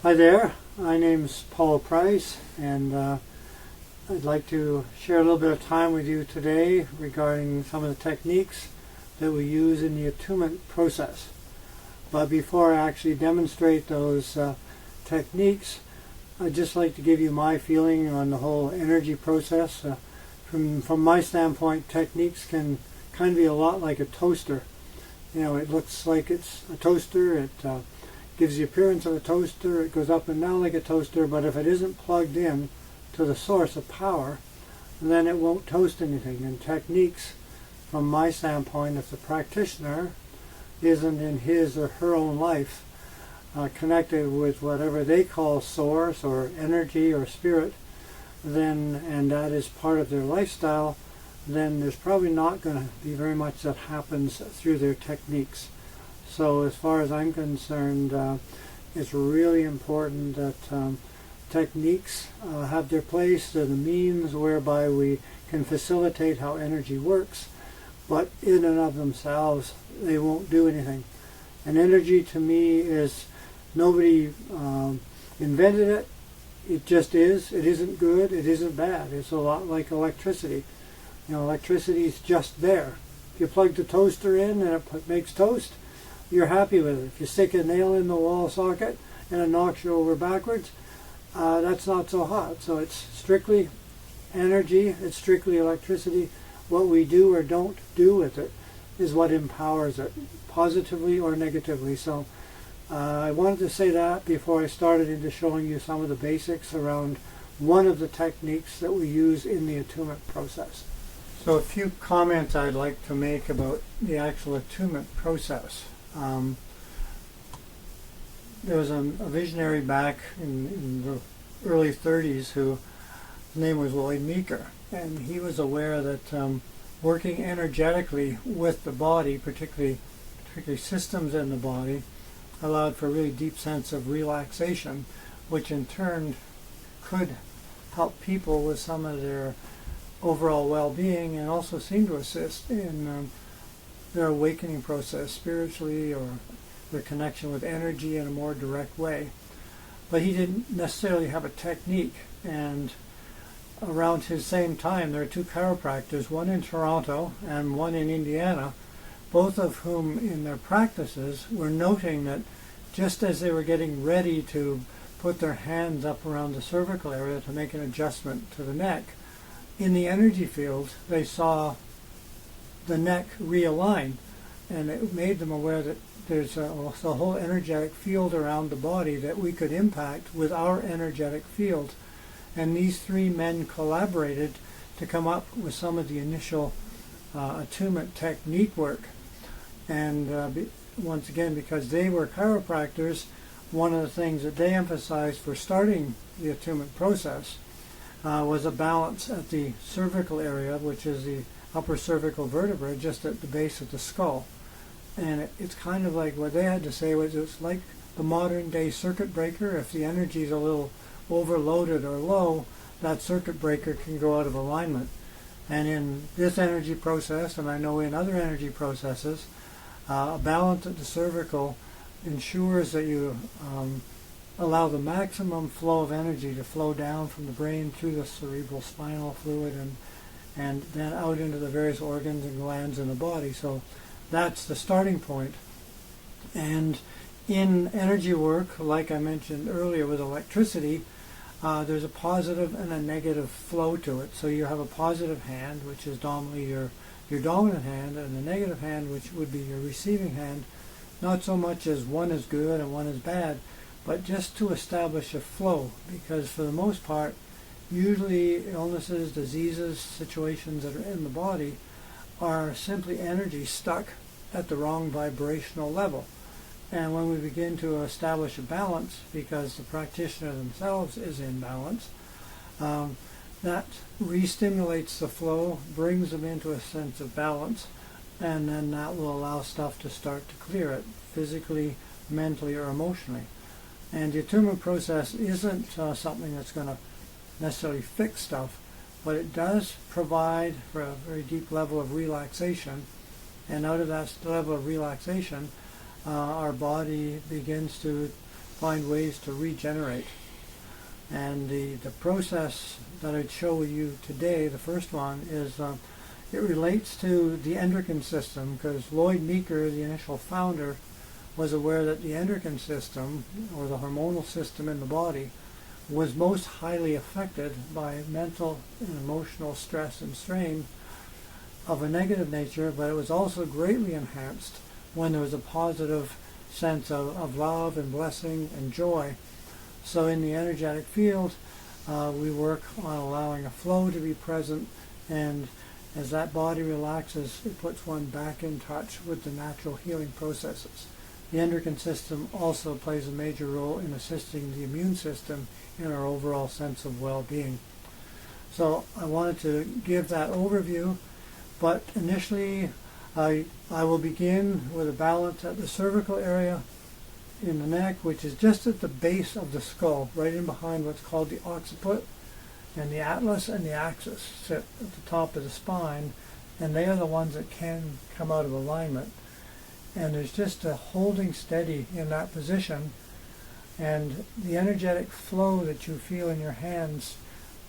Hi there, my name's Paul Price, and I'd like to share a little bit of time with you today regarding some of the techniques that we use in the attunement process. But before I actually demonstrate those techniques, I'd just like to give you my feeling on the whole energy process. From my standpoint, techniques can kind of be a lot like a toaster. You know, it looks like it's a toaster, it gives the appearance of a toaster, it goes up and down like a toaster, but if it isn't plugged in to the source of power, then it won't toast anything. And techniques, from my standpoint, if the practitioner isn't in his or her own life connected with whatever they call source or energy or spirit, then, and that is part of their lifestyle, then there's probably not going to be very much that happens through their techniques. So as far as I'm concerned, it's really important that techniques have their place. They're the means whereby we can facilitate how energy works, but in and of themselves, they won't do anything. And energy to me is, nobody invented it. It just is. It isn't good. It isn't bad. It's a lot like electricity. You know, electricity is just there. If you plug the toaster in and it makes toast, you're happy with it. If you stick a nail in the wall socket and it knocks you over backwards, that's not so hot. So it's strictly energy, it's strictly electricity. What we do or don't do with it is what empowers it, positively or negatively. So I wanted to say that before I started into showing you some of the basics around one of the techniques that we use in the attunement process. So a few comments I'd like to make about the actual attunement process. There was a visionary back in the early 30s his name was Lloyd Meeker, and he was aware that working energetically with the body, particularly systems in the body, allowed for a really deep sense of relaxation, which in turn could help people with some of their overall well-being and also seem to assist in their awakening process spiritually or their connection with energy in a more direct way. But he didn't necessarily have a technique, and around his same time there are two chiropractors, one in Toronto and one in Indiana, both of whom in their practices were noting that just as they were getting ready to put their hands up around the cervical area to make an adjustment to the neck, in the energy field they saw the neck realign, and it made them aware that there's a whole energetic field around the body that we could impact with our energetic field. And these three men collaborated to come up with some of the initial attunement technique work. And once again, because they were chiropractors, one of the things that they emphasized for starting the attunement process was a balance at the cervical area, which is the upper cervical vertebra, just at the base of the skull. And it's kind of like what they had to say was it's like the modern day circuit breaker. If the energy is a little overloaded or low, that circuit breaker can go out of alignment. And in this energy process, and I know in other energy processes, a balance at the cervical ensures that you allow the maximum flow of energy to flow down from the brain through the cerebral spinal fluid and then out into the various organs and glands in the body. So that's the starting point. And in energy work, like I mentioned earlier with electricity, there's a positive and a negative flow to it. So you have a positive hand, which is dominantly your dominant hand, and the negative hand, which would be your receiving hand, not so much as one is good and one is bad, but just to establish a flow, because for the most part, usually illnesses, diseases, situations that are in the body are simply energy stuck at the wrong vibrational level. And when we begin to establish a balance, because the practitioner themselves is in balance, that re-stimulates the flow, brings them into a sense of balance, and then that will allow stuff to start to clear it, physically, mentally, or emotionally. And the attunement process isn't something that's going to necessarily fix stuff, but it does provide for a very deep level of relaxation, and out of that level of relaxation, our body begins to find ways to regenerate. And the process that I'd show you today, the first one, is it relates to the endocrine system, because Lloyd Meeker, the initial founder, was aware that the endocrine system, or the hormonal system in the body, was most highly affected by mental and emotional stress and strain of a negative nature, but it was also greatly enhanced when there was a positive sense of love and blessing and joy. So in the energetic field, we work on allowing a flow to be present, and as that body relaxes, it puts one back in touch with the natural healing processes. The endocrine system also plays a major role in assisting the immune system in our overall sense of well-being. So I wanted to give that overview, but initially I will begin with a balance at the cervical area in the neck, which is just at the base of the skull, right in behind what's called the occiput, and the atlas and the axis sit at the top of the spine, and they are the ones that can come out of alignment. And there's just a holding steady in that position, and the energetic flow that you feel in your hands,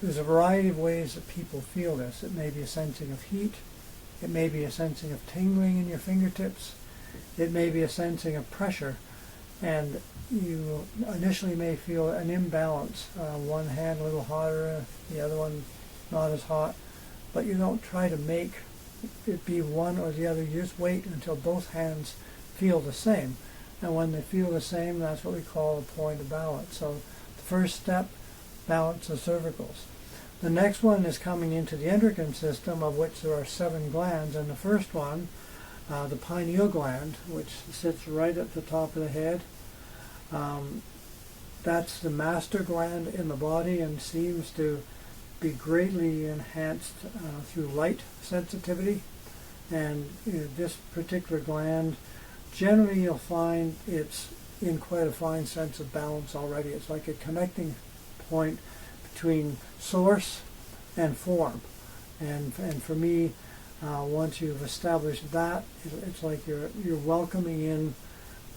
there's a variety of ways that people feel this. It may be a sensing of heat, it may be a sensing of tingling in your fingertips, it may be a sensing of pressure, and you initially may feel an imbalance. One hand a little hotter, the other one not as hot, but you don't try to make it be one or the other. You just wait until both hands feel the same, and when they feel the same, that's what we call a point of balance. So the first step, balance the cervicals. The next one is coming into the endocrine system, of which there are 7 glands, and the first one, the pineal gland, which sits right at the top of the head. That's the master gland in the body and seems to be greatly enhanced through light sensitivity. And this particular gland, generally you'll find it's in quite a fine sense of balance already. It's like a connecting point between source and form. And for me, once you've established that, it's like you're welcoming in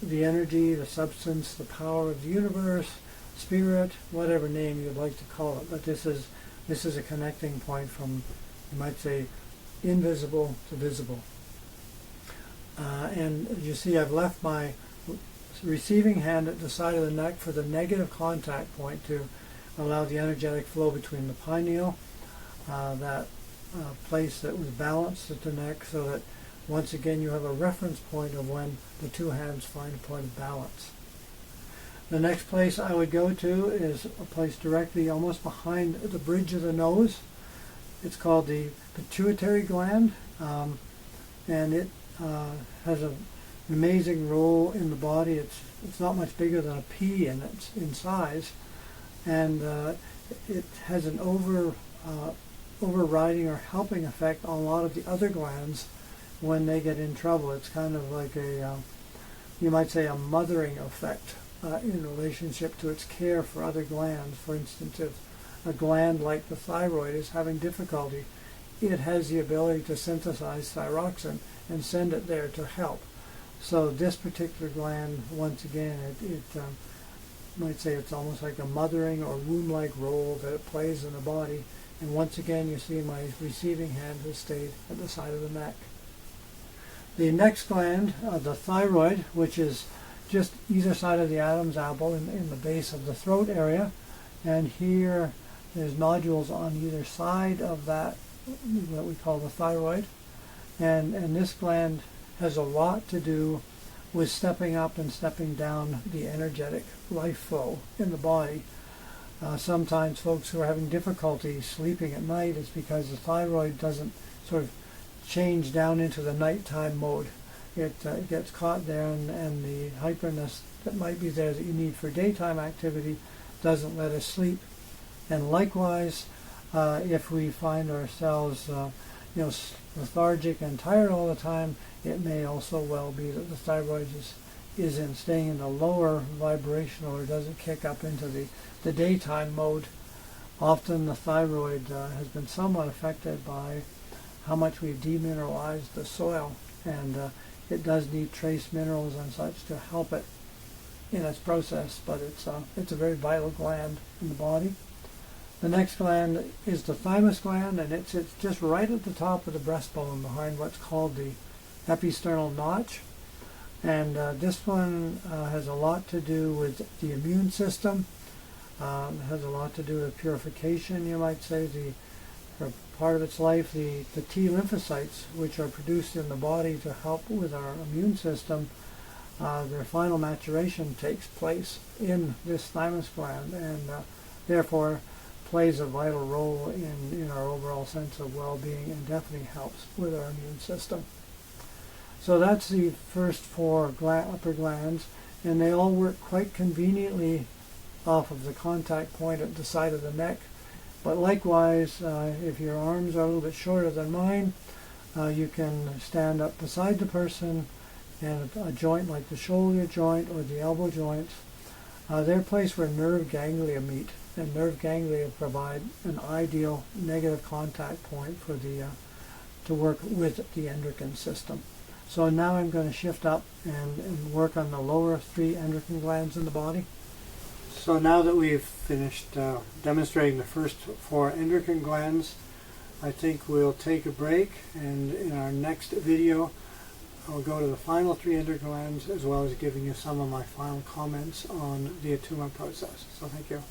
the energy, the substance, the power of the universe, spirit, whatever name you'd like to call it. But this is a connecting point from, you might say, invisible to visible. And you see, I've left my receiving hand at the side of the neck for the negative contact point to allow the energetic flow between the pineal, that place that was balanced at the neck, so that once again you have a reference point of when the two hands find a point of balance. The next place I would go to is a place directly almost behind the bridge of the nose. It's called the Pituitary gland, and it has an amazing role in the body. It's not much bigger than a pea in size, and it has an overriding or helping effect on a lot of the other glands when they get in trouble. It's kind of like you might say, a mothering effect in relationship to its care for other glands. For instance, if a gland like the thyroid is having difficulty, it has the ability to synthesize thyroxine and send it there to help. So this particular gland, once again, it might say it's almost like a mothering or womb-like role that it plays in the body. And once again, you see my receiving hand has stayed at the side of the neck. The next gland, the thyroid, which is just either side of the Adam's apple in the base of the throat area, and here there's nodules on either side of that, what we call the thyroid, and this gland has a lot to do with stepping up and stepping down the energetic life flow in the body. Sometimes folks who are having difficulty sleeping at night is because the thyroid doesn't sort of change down into the nighttime mode. It gets caught there, and the hyperness that might be there that you need for daytime activity doesn't let us sleep. And likewise, if we find ourselves lethargic and tired all the time, it may also well be that the thyroid is staying in the lower vibrational, or doesn't kick up into the daytime mode. Often the thyroid has been somewhat affected by how much we've demineralized the soil, and it does need trace minerals and such to help it in its process, but it's a very vital gland in the body. The next gland is the thymus gland, and it's just right at the top of the breastbone behind what's called the episternal notch. And this one has a lot to do with the immune system. It has a lot to do with purification, you might say. For part of its life, the T lymphocytes, which are produced in the body to help with our immune system, their final maturation takes place in this thymus gland, and therefore plays a vital role in our overall sense of well-being, and definitely helps with our immune system. So that's the first four upper glands, and they all work quite conveniently off of the contact point at the side of the neck. But likewise, if your arms are a little bit shorter than mine, you can stand up beside the person, and a joint like the shoulder joint or the elbow joints, they're a place where nerve ganglia meet, and nerve ganglia provide an ideal negative contact point for to work with the endocrine system. So now I'm going to shift up and work on the lower three endocrine glands in the body. So now that we've finished demonstrating the first four endocrine glands, I think we'll take a break, and in our next video I'll go to the final three endocrine glands, as well as giving you some of my final comments on the attunement process. So thank you.